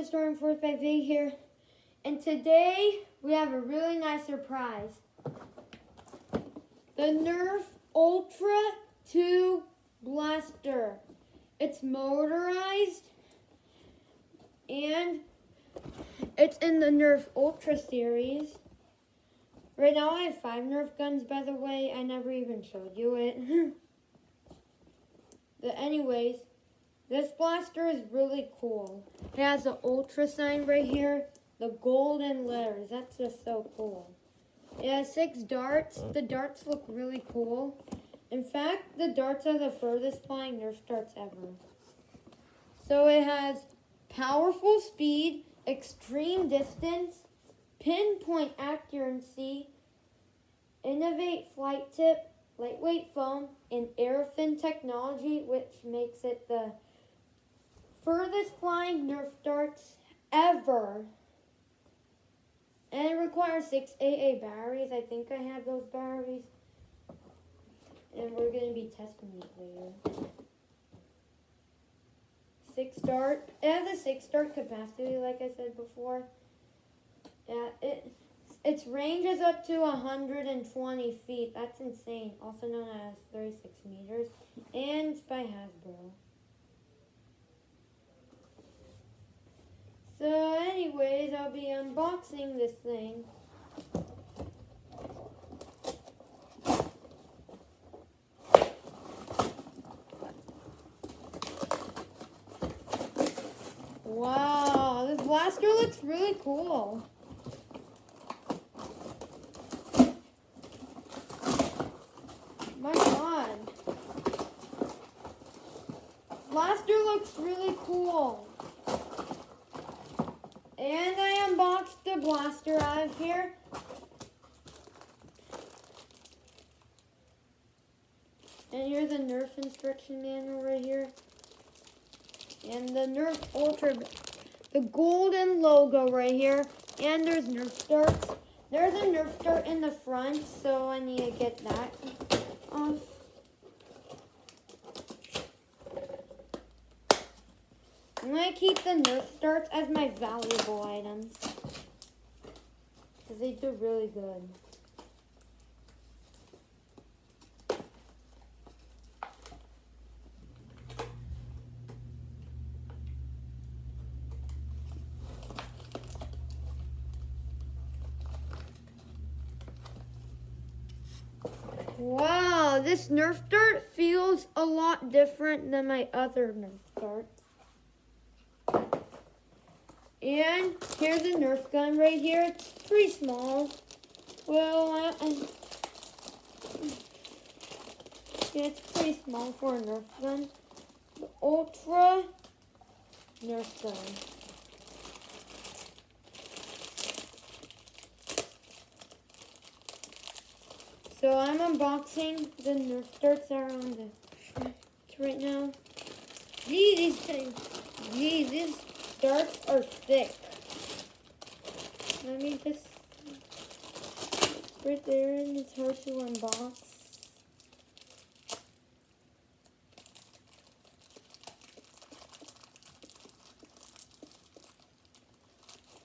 Storm 458 here, and today we have a really nice surprise. The Nerf Ultra 2 blaster. It's motorized, and it's in the Nerf Ultra series. Right now I have 5 Nerf guns, by the way. I never even showed you it. But anyways, this blaster is really cool. It has the Ultra sign right here, the golden letters. That's just so cool. It has 6 darts. The darts look really cool. In fact, the darts are the furthest flying Nerf darts ever. So it has powerful speed, extreme distance, pinpoint accuracy, innovate flight tip, lightweight foam, and airfin technology, which makes it the furthest flying Nerf darts ever. And it requires 6 AA batteries. I think I have those batteries. And we're going to be testing these later. 6 dart. It has a 6 dart capacity, like I said before. Yeah, its range is up to 120 feet. That's insane. Also known as 36 meters. And it's by Hasbro. So anyways, I'll be unboxing this thing. Wow, this blaster looks really cool. My God. Blaster looks really cool. And I unboxed the blaster out of here. And here's the Nerf instruction manual right here. And the Nerf Ultra, the golden logo right here. And there's Nerf darts. There's a Nerf dart in the front, so I need to get that off. I'm going to keep the Nerf darts as my valuable items, because they do really good. Wow, this Nerf dart feels a lot different than my other Nerf darts. And here's a Nerf gun right here. It's pretty small. Well, yeah, it's pretty small for a Nerf gun. The Ultra Nerf gun. So I'm unboxing the Nerf darts that are on the right now. These darts are thick. Let me just, right there, and it's hard to unbox.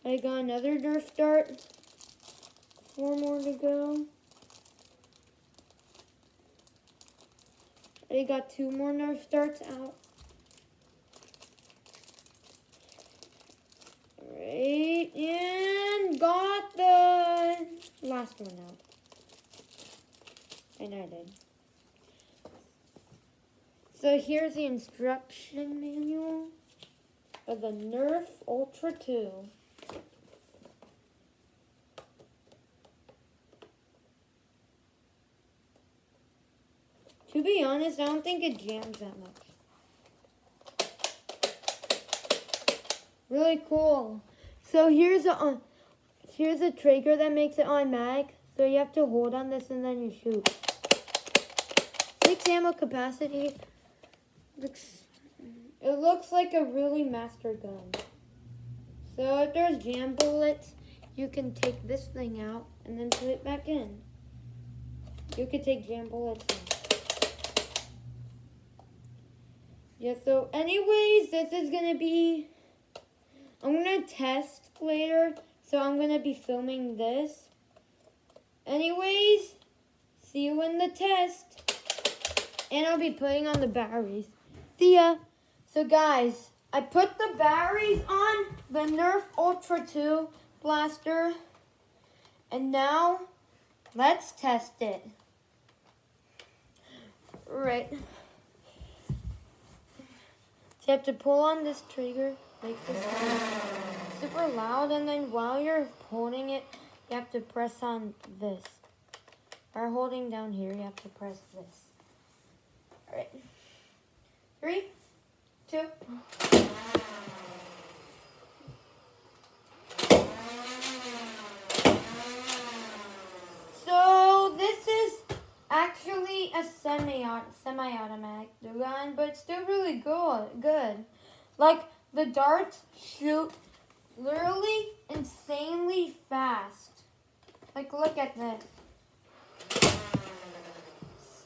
I got another Nerf dart. 4 more to go. I got 2 more Nerf darts out. Right, and got the last one out. And I did. So here's the instruction manual of the Nerf Ultra 2. To be honest, I don't think it jams that much. Really cool. So here's a trigger that makes it automatic. So you have to hold on this and then you shoot. 6 ammo capacity. It looks like a really master gun. So if there's jam bullets, you can take this thing out and then put it back in. You could take jam bullets in. Yeah, so anyways, this is going to be I'm going to test later, so I'm going to be filming this. Anyways, see you in the test. And I'll be putting on the batteries. See ya. So guys, I put the batteries on the Nerf Ultra 2 blaster. And now, let's test it. Right. So you have to pull on this trigger, like this, super loud, and then while you're holding it, you have to press on this. Or holding down here, you have to press this. Alright. 3, 2. So this is actually a semi-automatic gun, but it's still really good. Like, the darts shoot literally insanely fast. Like, look at this.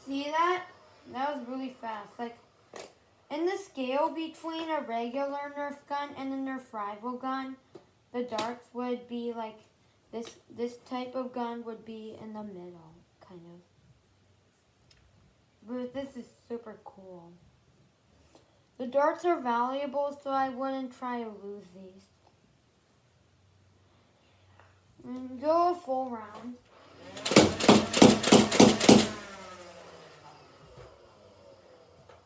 See that? That was really fast. Like, in the scale between a regular Nerf gun and a Nerf rival gun, the darts would be like, this type of gun would be in the middle, kind of. But this is super cool. The darts are valuable, so I wouldn't try to lose these. And go a full round.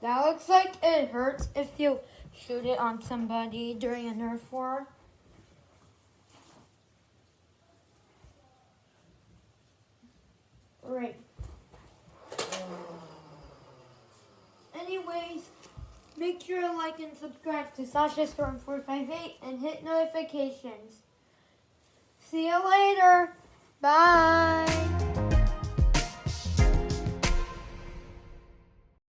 That looks like it hurts if you shoot it on somebody during a Nerf war. Right. Anyways, make sure to like and subscribe to Sasha Storm 458 and hit notifications. See you later.